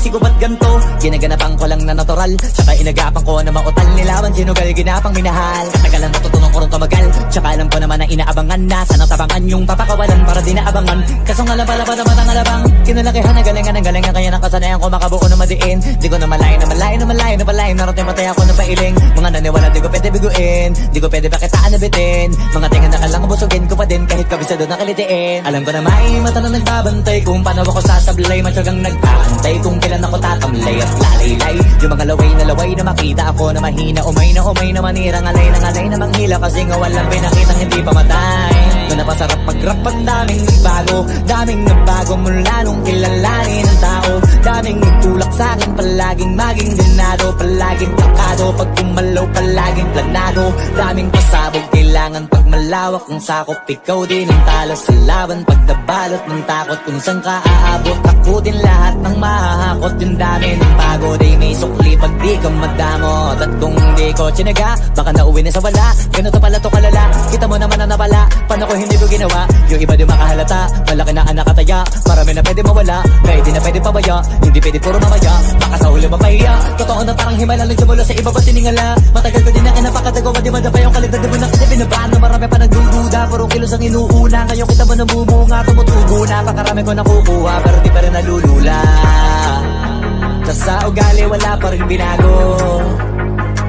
masisi ko ba't ganto? Ginaganapan ko lang na natural, tsaka inagapan ko na mautal. Nilawan sinugal, ginapang minahal. Katagalan matutunan ko rin tumagal, tsaka alam ko naman na inaabangan na sana tabangan yung papakawalan para di naabangan. Kaso nga lang pala pa naman ang alabang kinalakihan na galingan kaya ng kasanayan ko makabuo na madiin. Di ko na malayo narating matay ako na pailing. Mga naniwala di ko pwede biguin, di ko pwede pakitaan na bitin. Mga tinga na kalang busugin ko pa din kahit kabisado na kalitiin. Alam ko na may mata na nagbabantay kung paano ako sasablay. Matyagang nagpaantay kung kailan ako tatamlay at lalaylay. Yung mga laway na makita ako na mahina. Umay na manirang alay na manghila. Kasi nga walang pinakitang hindi pa matay. Doon napasarap mag-rap ang daming nagbago mula nung kilalanin ang tao. Daming nagtulak sa'kin, palaging maging ganado, palaging plakado, pag kumalaw palaging planado. Daming pasabog, kailangan pag malawak ang sakop. Ikaw din ang talo sa laban, pag nabalot ng takot kung saan ka aabot. Ako din lahat ng mahahakot, yung dami ng pagod ay may sukli pag di ka madamot. At kung hindi ko tsinaga, baka nauwi na sa wala. Ganito pala to kalala, kita mo naman na napala. Paano ko hindi ko ginawa, yung iba di makahalata. Malaki na anak kataya, marami na pwede mawala. Kaya di na pwede pabaya, hindi pwede puro mamaya. Baka sa huli mapahiya, totoo na parang himala nagsimula sa iba ba tiningala. Matagal ko din na napakatagawa, di madapa yung kaligtad. Di mo na kasi binabaan na marami pa nagdududa. Puro kilos ang inuuna, ngayon kita mo namumunga. Tumutubo na, pakarami ko nakukuha, pero di pa rin nalulula. Sa ugali wala pa rin binago,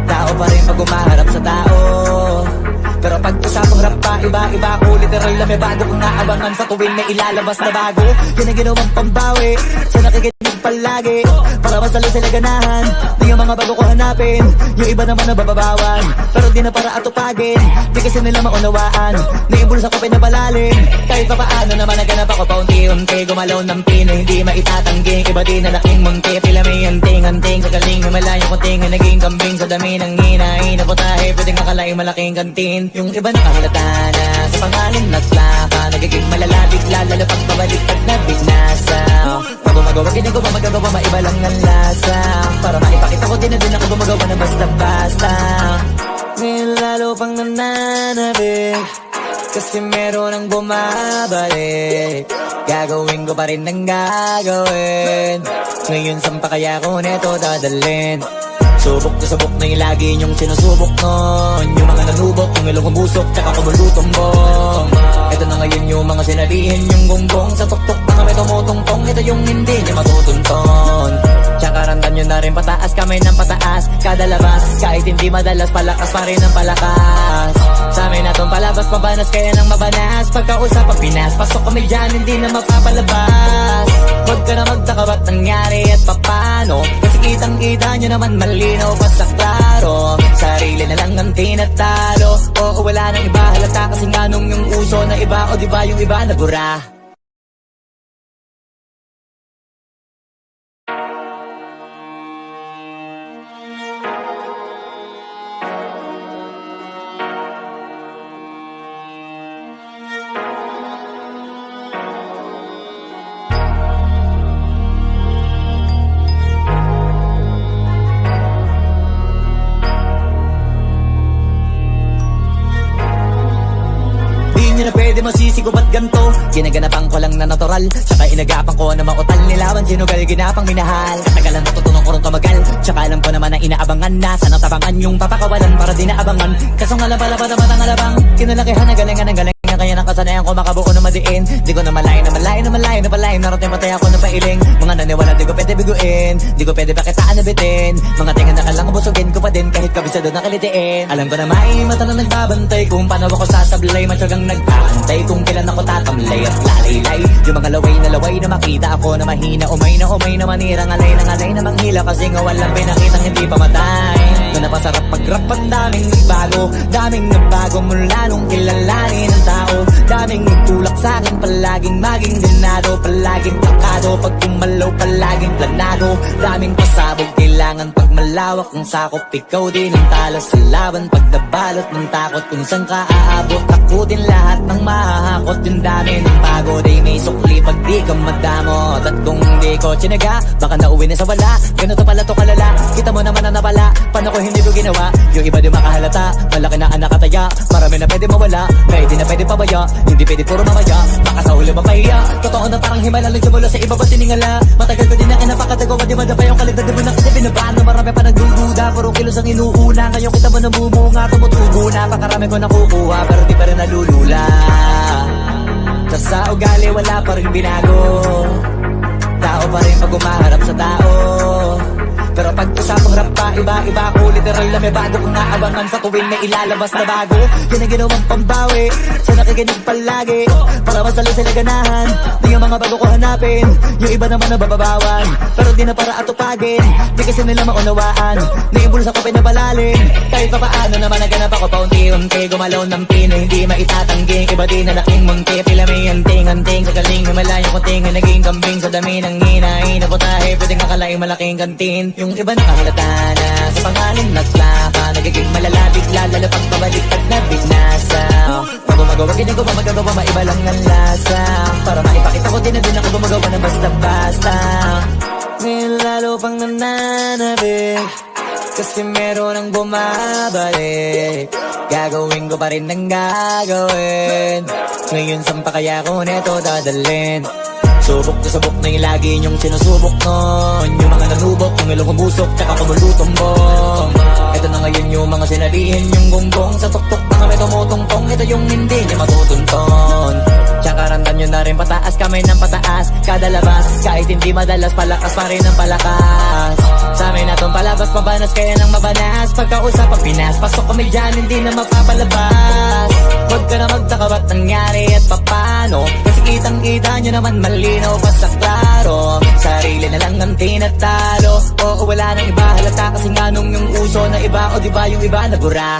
tao pa rin pag umaharap sa tao. Pero pag usapang rap pa, iba ko literal na may bago kong naabangan sa tuwing may ilalabas na bago. Yan ang ginawang pambawi sa nakikinig palagi, para masalo sila ganahan. Di yung mga bago ko hanapin, yung iba naman nababawan, pero di na para atupagin. Di kasi nila maunawaan, naibulsa ko pinapalalim. Kahit pa paano naman naganap ako paunti-unti, gumalaw ng pino, hindi maitatanggi. Iba di na laking munti, pila may anting-anting. Sa galing humalayo kunting, naging kambing sa dami ng hinahin. Naputahe, pwedeng akalaing malaking kantin. Yung iba nakahalata na sa pangalan naglaka, nagiging malalapit lalo pag pabaliktad na binasa. Pag gumagawa, ginagawa, magagawa, maiba lang ang lasa. Para maipakita ko din na din ako gumagawa na basta-basta. Ngayon lalo pang nananabik, kasi meron ang bumabalik. Gagawin ko pa rin ang gagawin. Ngayon saan pa kaya ko neto dadalhin? Subok na subok na yung lagi niyong sinusubok nun. Yung mga nanubok, yung ilong kumusok, tsaka kumulutong bong. Ito na ngayon yung mga sinalihin yung gonggong. Sa tuktok na kami tumutungtong, ito yung hindi niya matutunton. Tsaka randan nyo na rin pataas, kamay ng pataas. Kada labas, kahit hindi madalas, palakas pa rin ang palakas. Sa amin na tong palabas, pabanas kaya nang mabanas. Pagkausap ang Pinas, pasok kami dyan, hindi na mapapalabas. Huwag ka na magtaka ba't nangyari at papano, kasi kitang-kita nyo naman malinaw pa sa klaro. Sarili na lang ang tinatalo, oo wala nang iba halata. Kasi nga nung yung uso na iba, o diba yung iba nabura. Hindi na pwede masisi ko ba't ganto? Ginaganapan ko lang na natural, tsaka inagapan ko na mautal. Nilawan sinugal, ginapang minahal. Katagalan matutunan ko rin tumagal, tsaka alam ko naman na inaabangan na sana tabangan yung papakawalan para di naabangan. Kaso nga lang pala pa naman ang alabang kinalakihan na galingan kaya ng kasanayan ko makabuo na madiin. Di ko na malayo narating matay ako na pailing. Mga naniwala di ko pwede biguin, di ko pwede pakitaan na bitin. Mga tinga na kalang busugin ko pa din kahit kabisado na kalitiin. Alam ko na may mata na nagbabantay kung paano ako sasablay. Matyagang nagpaantay kung kailan ako tatamlay at lalaylay. Yung mga laway na makita ako na mahina. Umay na manirang alay na manghila. Kasi nga walang pinakitang hindi pa matay. Na napasarap mag-rap ang daming nagbago mula nung kilalanin ang tao. Daming nagtulak sa'kin, palaging maging ganado, palaging plakado, pag kumalaw palaging planado. Daming pasabog, kailangan pag malawak ang sakop. Ikaw din ang talo sa laban, pag nabalot ng takot kung saan ka aabot. Ako din lahat ng mahahakot, yung dami ng pagod ay may sukli pag di ka madamot. At kung hindi ko tsinaga, baka nauwi na sa wala. Ganito pala to kalala, kita mo naman na napala. Paano ko hindi ko ginawa, yung iba di makahalata. Malaki na anak kataya, marami na pwede mawala. Kaya di na pwede pabaya, Hindi pwede puro mamaya, baka sa huli mapahiya. Totoo na parang himala lang simula sa iba ba tiningala. Matagal ko din na kinapakatagawa, di madapa yung kalidad. Di mo na kasi binabaan na marami pa nagdududa. Puro kilos ang inuuna, ngayon kita mo nabumunga. Tumutubo na, pakarami ko nakukuha, pero di pa rin nalulula. Tas sa ugali wala pa rin binago. Tao pa rin pag umaharap sa tao. Pero pag usapang rap pa, iba-iba ko. Literal na may bago kong naabangan sa tuwing may ilalabas na bago. Yan ang ginawang pambawi, sa nakikinig palagi. Para masalo sila ganahan, di yung mga bago ko hanapin. Yung iba naman nabababawan, pero di na para atupagin. Di kasi nila maunawaan, naibulsa ko pinabalalim. Kahit pa paano naman naganap ako paunti-unti. Gumalaw ng pino, hindi maitatangging. Iba din na laking munti, pila may anting-anting. Sa galing himalayang kunting, naging kambing. Sa dami ng hinahin, naputahe, pwedeng akalaing malaking kantin. Yung iba nakahalata na sa pangalan naglaka. Nagiging malala, bigla, lalo pag pabaliktad na binasa. Pag gumagawa, ginagawa, magagawa, maiba lang ang lasa. Para maipakita ko din na din ako gumagawa ng basta-basta. Ngayon lalo pang nananabik, kasi meron ang bumabalik. Gagawin ko pa rin ang gagawin. Ngayon saan pa kaya ko neto dadalhin? Subok na subok na yung lagi niyong sinusubok nun. Yung mga nanubok, yung ilong umusok, tsaka kumulutumbong. Ito na ngayon yung mga sinalihin yung gonggong. Sa tuktok na kami tumutungtong, ito yung hindi niya matutunton. Tsaka ramdam nyo na rin pataas, kamay ng pataas. Kada labas, kahit hindi madalas, palakas pa rin ang palakas. Sa amin na tong palabas, mabanas kaya nang mabanas. Pagkausap ang Pinas, pasok kami dyan, hindi na mapapalabas. Huwag ka na magtaka ba't nangyari at papano. Kasi kitang-kita nyo naman malinaw pa sa klaro. Sarili na lang ang tinatalo. Oo, wala nang iba halata kasi nga nung yung uso na iba. O diba yung iba nabura.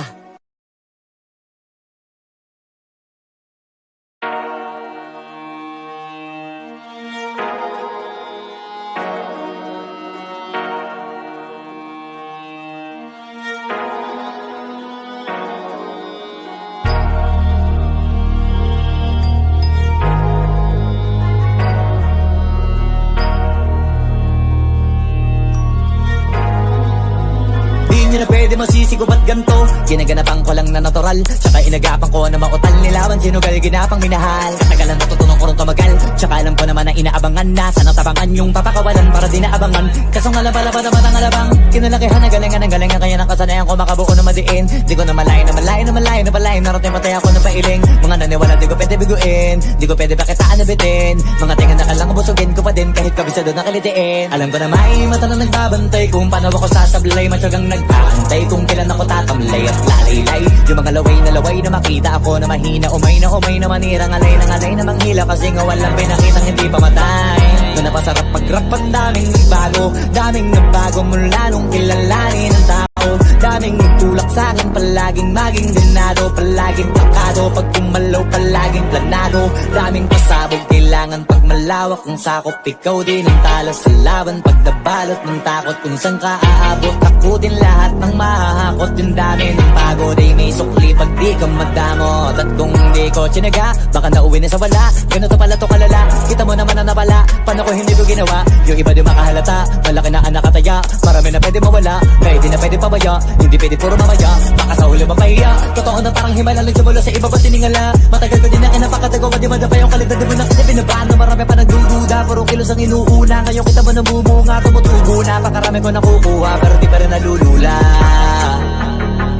Di nyo na pwede masisigo ba't ganto. Ginaganapan ko lang na natural, tsaka inagapan ko na mautal. Nilawan sinugal, ginapang minahal. Katagalan natutunan ko rin tumagal, tsaka alam ko naman na inaabangan na. Sana tabangan yung papakawalan para di naabangan. Kaso nga laba-laba naman ang alabang. Kinalakihan na galingan ng galingan, kaya nakasanayan ko makabuo na madiin. Di ko na malayo na malayo na malayo na malayo. Narating patay ako ng pailing. Mga naniwala di ko pwede biguin, di ko pwede pakitaan na bitin. Mga tinga na kalang busugin ko pa din, kahit kabisado na kalitiin. Alam ko na may mata na nagbabantay kung paano ako sasablay. Matyagang nag-aantay kung kailan ako tatamlay at lalaylay. Yung mga laway na makita ako na mahina. Umay na manirang alay na manghila. Kasi nga walang pinakitang hindi pa matay. Doon na pasarap pag-rap, ang daming nagbago mula nung kilalanin ang tao. Daming nagtulak sa'kin, palaging maging ganado. Palaging plakado, pag kumalaw palaging planado. Daming pasabog, kailangan pag malawak ang sakop. Ikaw din ang talo sa laban, pag nabalot ng takot. Kung saan ka aabot, ako din lahat ng mahahakot. Yung dami ng pagod ay may sukli pag di ka madamot. At kung hindi ko tsinaga, baka nauwi na sa wala. Ganito pala to kalala, kita mo naman na napala. Paano ko hindi ko ginawa, yung iba di makahalata. Malaki na anak kataya, marami na pwede mawala. Kaya di na pwede pabaya, hindi pwede puro mamaya. Baka sa huli mapahiya, totoo na parang himala lang simula sa iba ba tiningala. Matagal ko din na kinapakatagawa, di madapa yung kalidad. Di mo na kasi binabaan na marami pa nagdududa. Puro kilos ang inuuna, ngayon kita mo nabumunga. Tumutubo na, pakarami ko nakukuha, pero di pa rin nalulula.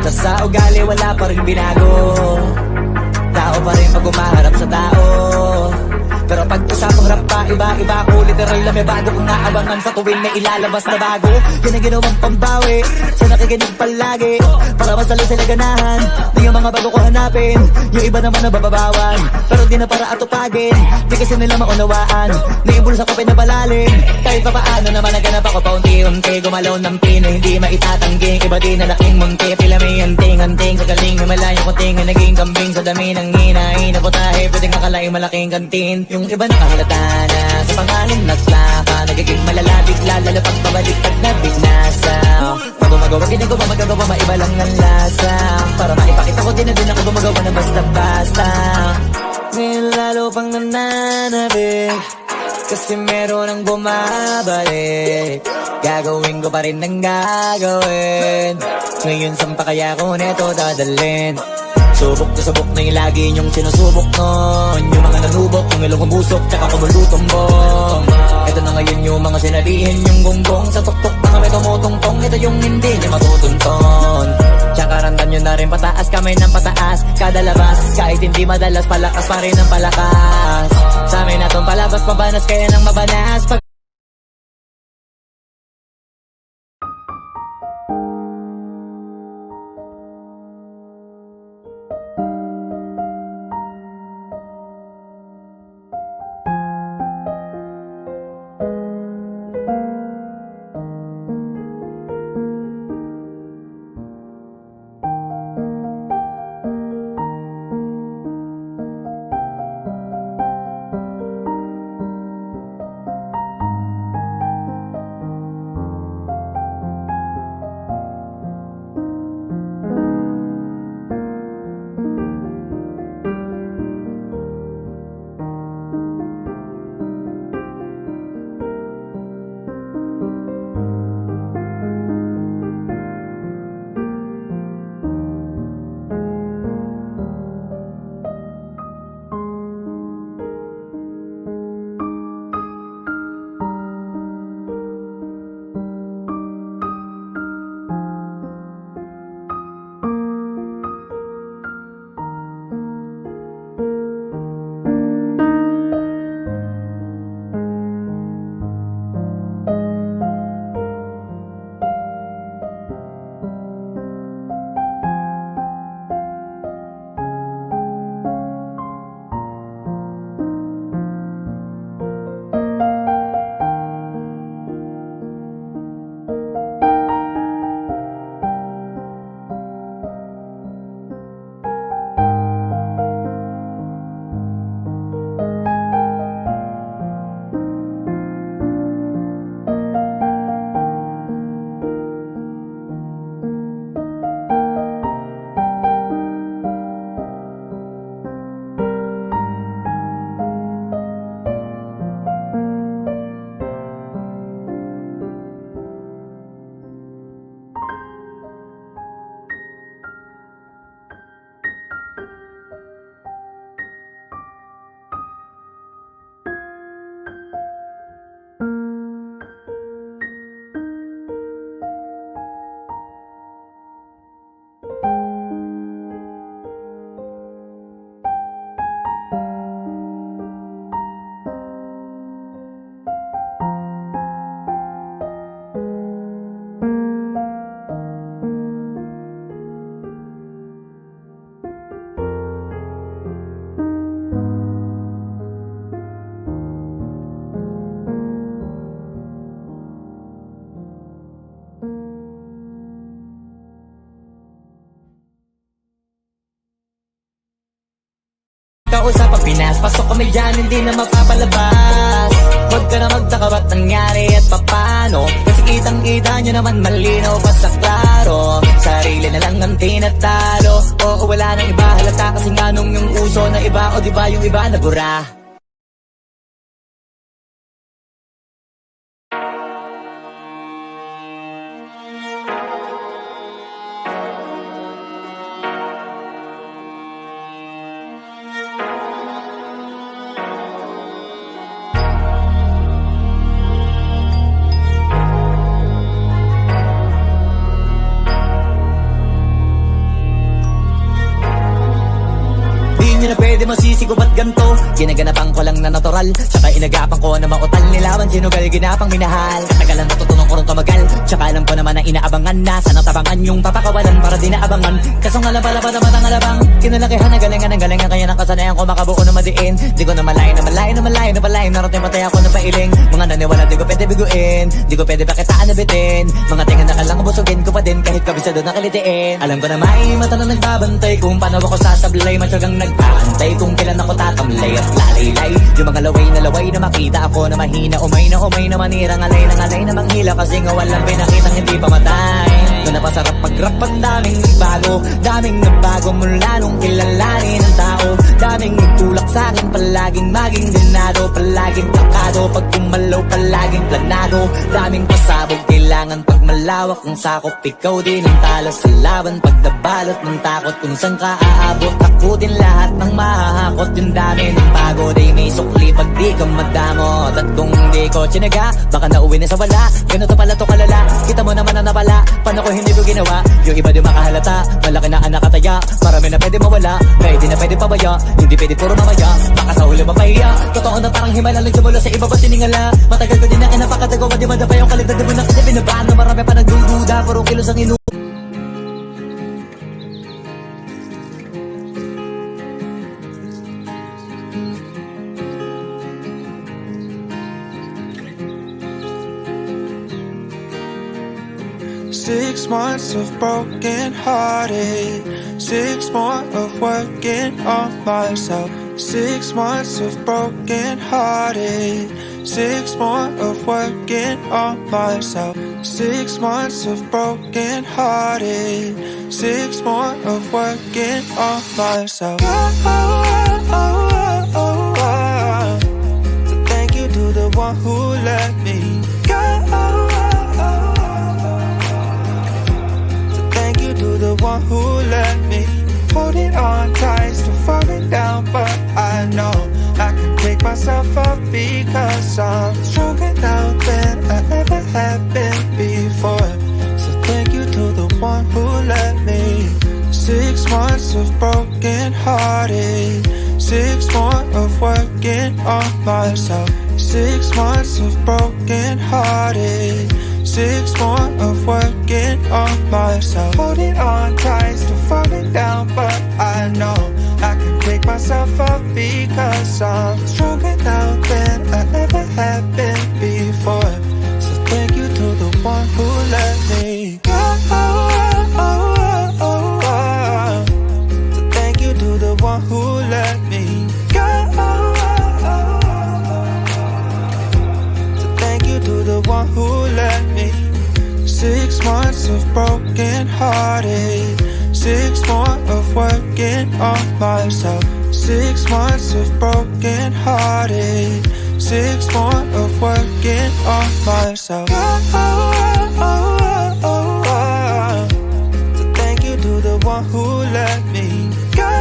Tas sa ugali wala pa rin binago. Tao pa rin pag umaharap sa tao. Pero pag usapang rap pa, iba-iba ko. Literal na may bago kong naabangan sa tuwing may ilalabas na bago. Yan ang ginawang pambawi, sa nakikinig palagi. Para masalo sila ganahan, di yung mga bago ko hanapin. Yung iba naman nabababawan, pero di na para atupagin. Di kasi nila maunawaan, naibulsa ko pinabalalim. Kahit pa paano naman naganap ako paunti-unti. Gumalaw ng pino, hindi maitatangging. Iba din na laking munti, pila may anting-anting. Sa galing himalayang kunting, naging kambing. Sa dami ng hinahin, naputahe, pwedeng akalaing malaking kantin. Yung iba nakahalata na sa pangalan naglaka. Nagiging malala, bigla, lalo pag pabaliktad na binasa. Pag gumagawa, ginagawa, magagawa, maiba lang ang lasa. Para maipakita ko din na din ako gumagawa ng basta-basta. Ngayon lalo pang nananabik, kasi meron ang bumabalik. Gagawin ko pa rin ang gagawin. Ngayon saan pa kaya ko neto dadalhin? Subok na subok na yung lagi nyong sinusubok nun. Yung mga nanubok, yung ilong umusok, tsaka kumulutumbong. Ito na ngayon yung mga sinabihin yung gonggong. Sa tuktok na kami tumutungtong, ito yung hindi niya matutunton. Tsaka randam nyo na rin pataas, kamay ng pataas. Kada labas, kahit hindi madalas, palakas pa rin ang palakas. Sa amin na tong palabas, mabanas kaya nang mabanas. Kausapang Pinas, pasok kami dyan, hindi na mapapalabas. Huwag ka na magtaka ba't nangyari at papano, kasi kitang-kita nyo naman malinaw pa sa klaro. Sarili na lang ang tinatalo, oo wala nang iba halata, kasi nga nung yung uso na iba, o diba yung iba nabura. Di na pwede masisigo ba't ganto? Ginaganapan ko lang na natural, tsaka inagapan ko na mautal nilawan, sinugal ginapang minahal. Katagalan natutunan ko rin tumagal, tsaka alam ko naman na inaabangan na. Sanang tabangan yung papakawalan para di naabangan. Kaso nga labalabad naman ang alabang, kinalakihan na galingan ng galingan, kaya nakasanayan ko makabuo na madiin. Di ko na malayo na malayo na malayo na malayo, narating matay ako na pailing. Mga naniwala di ko pwede biguin, di ko pwede pakitaan na bitin. Mga tingan na kalang busugin ko pa din, kahit kabisado na kalitiin. Alam ko na may mata na nagbabantay kung paano ako sasablay, matyagang nagpaantay kung kailan ako tatamlay at lalaylay. Yung mga laway na makita ako na mahina, umay na manirang alay na manghila, kasi nga walang pinakitang hindi pa matay. Doon na pasarap mag-rap, ang daming nagbago mula nung kilalanin ng tao. Daming nagtulak sa'kin, palaging maging dinado, palaging plakado, pag kumalaw palaging planado. Daming pasabog, kailangan pag malawak ang sakop. Ikaw din ang talo sa laban, pag nabalot ng takot. Kung saan ka aabot, ako din lahat ng mahahakot. Yung dami ng pagod ay may sukli pag di ka madamot. At kung hindi ko tsinaga, baka nauwi na sa wala. Ganito pala to kalala, kita mo naman na napala. Paano ko hindi ko ginawa, yung iba di makahalata. Malaki na anak kataya, marami na pwede mawala. Pwede na pwede pabaya, hindi pwede puro mamaya. Baka sa huli mapahiya, totoo na parang himala lang simula sa iba ba tiningala. Matagal ko din na kinapakatagawa, di madapa yung kalidad. Di mo na kasi binabaan na marami pa nagdududa. Puro kilos ang inu 6 months of broken hearted, 6 more of working on myself. 6 months of broken hearted, 6 more of working on myself. 6 months of broken hearted, 6 more of working on myself. So thank you to the one who let me go. To the one who let me holding on tight, still falling down, but I know I can pick myself up because I'm stronger now than I ever have been before. So thank you to the one who let me. 6 months of broken hearted, 6 more of working on myself. 6 months of broken hearted, 6 more of working on myself. Holding on tight, still falling down, but I know I can pick myself up because I'm stronger now than I ever have been before. So thank you to the one who let me go. So thank you to the one who let me go. So thank you to the one who let me. 6 months of broken hearted, 6 more of working on myself. 6 months of broken hearted, 6 more of working on myself. So thank you to the one who let me go.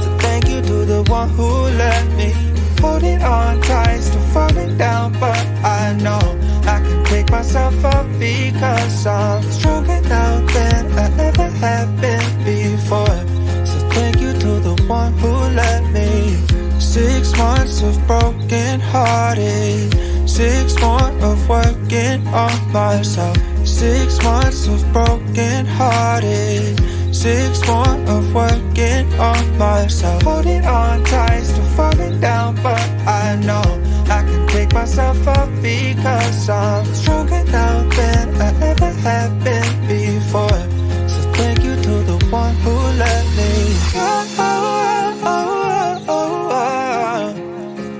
So thank you to the one who let me. Holding on tight, still falling down, but I know I can pick myself up because I'm stronger now than I ever have been before. So thank you to the one who let me. 6 months of broken hearted, 6 more of working on myself. 6 months of broken hearted, 6 more of working on myself. Holding on tight, still falling down, but I know I can pick myself up because I'm stronger now than I ever have been before. So thank you to the one who let me go.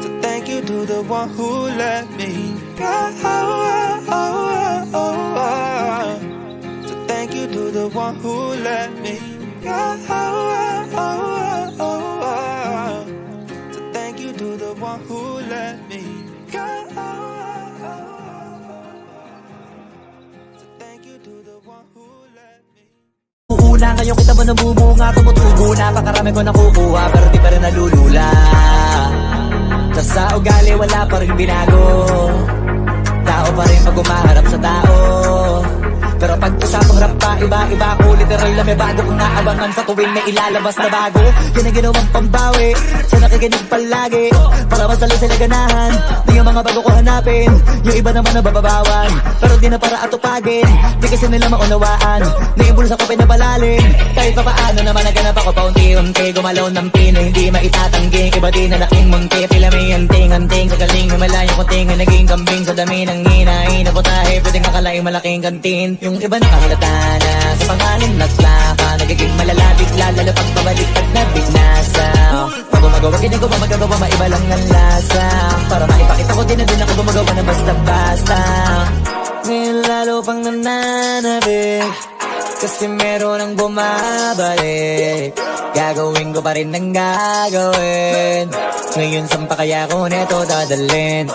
So thank you to the one who let me go. So thank you to the one who let me go. So thank you to the one who let me go. So thank you to the one who let me. Uuna ngayon kita mo namumunga, tumutubo na. Pakarami ko nakukuha pero di pa rin nalulula. Sa ugali wala pa rin binago. Tao pa rin pag umaharap sa tao. Pero pag usapang rap pa, iba-iba ko. Literal na may bago kong naabangan sa tuwing may ilalabas na bago. Yan ang ginawang pambawi, siya nakikinig palagi para masali sila ganahan. Di yung mga bago ko hanapin, yung iba naman nabababawan. Pero di na para atupagin, di kasi nila maunawaan. Naimbulsa ko pinapalalim, kahit pa paano naman naganap ako paunti-unti. Gumalaw ng pino, hindi maitatangging. Iba di na laking munti, pila may anting-anting. Sa galing na malayong kunting, naging kambing. Sa dami ng hinahin na putahe, pwedeng akalaing malaking kantin. Yung iba nakahalata na sa pangalan naglaka. Nagiging malalapit lalo pag pabaliktad na binasa. Pag gumagawa, ginagawa, magagawa, maiba lang ang lasa. Para maipakita ko din na din ako gumagawa na basta-basta. Ngayon lalo pang nananabik, kasi meron ang bumabalik. Gagawin ko pa rin ang gagawin. Ngayon saan pa kaya ko neto dadalhin?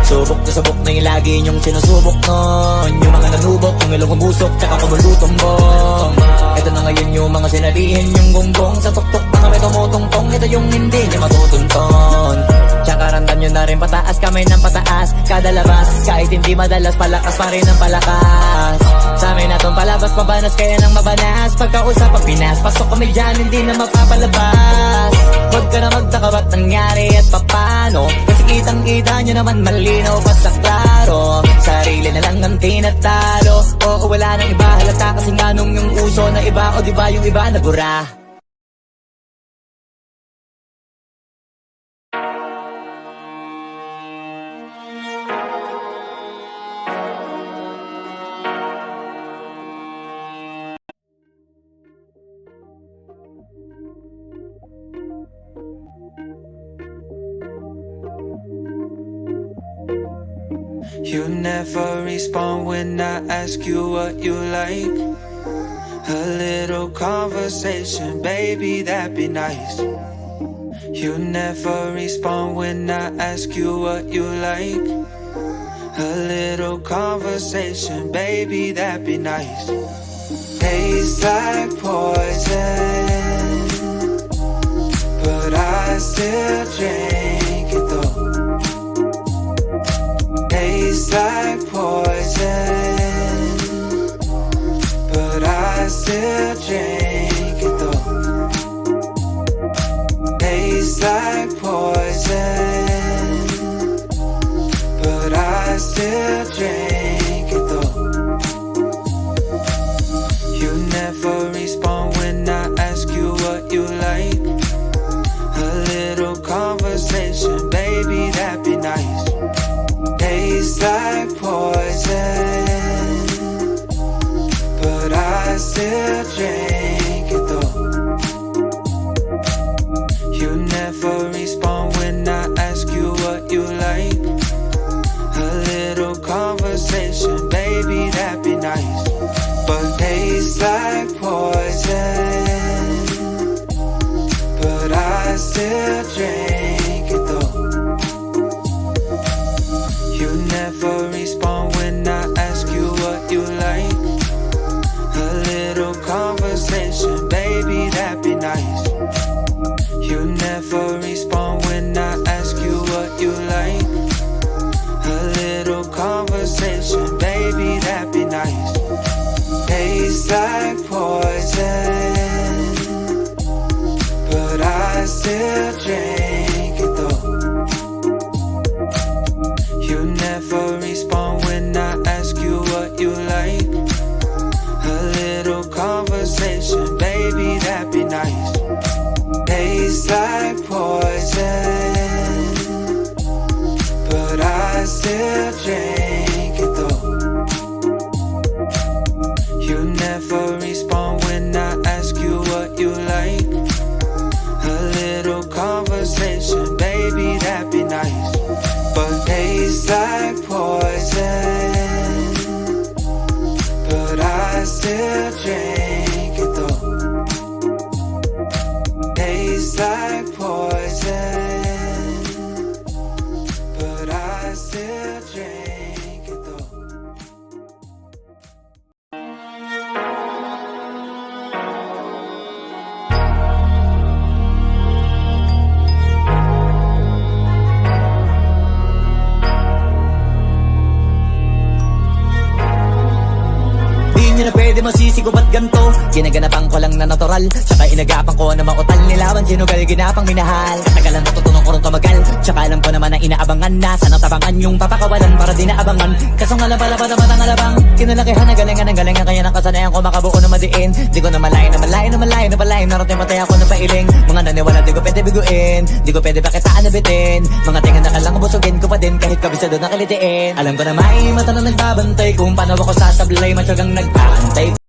Subok na yung lagi niyong sinusubok nun. Yung mga nanubok, yung ilong umusok, tsaka kumulutong bong. Ito na ngayon yung mga sinalihin yung gonggong. Sa tuktok na kami tumutungtong, ito yung hindi niya matutunton. Tsaka ramdam nyo na rin pataas, kamay ng pataas. Kada labas, kahit hindi madalas, palakas pa rin ang palakas. Sa amin na tong palabas, pabanas kaya nang mabanas. Pagkausap ang Pinas, pasok kami dyan, hindi na mapapalabas. Huwag ka na magtaka ba't nangyari at papano. Kasi kitang-kita nyo naman malinaw pa sa klaro. Sarili na lang ang tinatalo. Oo, wala nang iba, halata kasi nga nung yung uso na iba. O diba yung iba nabura. You never respond when I ask you what you like. A little conversation, baby, that'd be nice. You never respond when I ask you what you like. A little conversation, baby, that'd be nice. Tastes like poison, but I still drink it though. Tastes like poison, but I still drink it though. Tastes like poison, but I still drink it though. You never respond when I ask you what you like. A little conversation, baby, that'd be nice. Tastes like poison, but I still drink it though. You never respond when I ask you what you like. A little conversation, baby, that'd be nice. But tastes like poison, but I still drink it though. You never respond when I ask you what you like. A little conversation, baby, that'd be nice. You never respond when I ask you what you like. A little conversation, baby, that'd be nice. Tastes like poison, but I still drink it though. You never respond when I ask you what you like. A little conversation, baby, that'd be nice. Tastes like poison, but I still drink it though. You never respond when I ask you what you like. A little conversation, baby, that'd be nice. But tastes like poison, but I still drink it though. Tastes like poison, but I still drink it though. Di na pwede masisigo ba't ganto. Ginaganapan ko lang na natural, tsaka inagapan ko na mautal nilawan. Sinugal ginapang minahal, katagalan natutunan ko rin tumagal. Tsaka alam ko naman na inaabangan na, sana tabangan yung papakawalan para di naabangan. Kaso nga lang pala ba naman ang alabang kinalakihan na galingan ng galingan, kaya nakasanayan ko makabuo na madiin. Di ko na malayo na malayo na malayo na malayo, narating matay ako ng pailing. Mga naniwala di ko pwede biguin, di ko pwede pakitaan na bitin. Mga tinga na kalang busugin ko pa din kahit kabisado na kalitiin. Alam ko na may mata na nagbabantay kung paano ako sasablay, matyagang nagpaantay.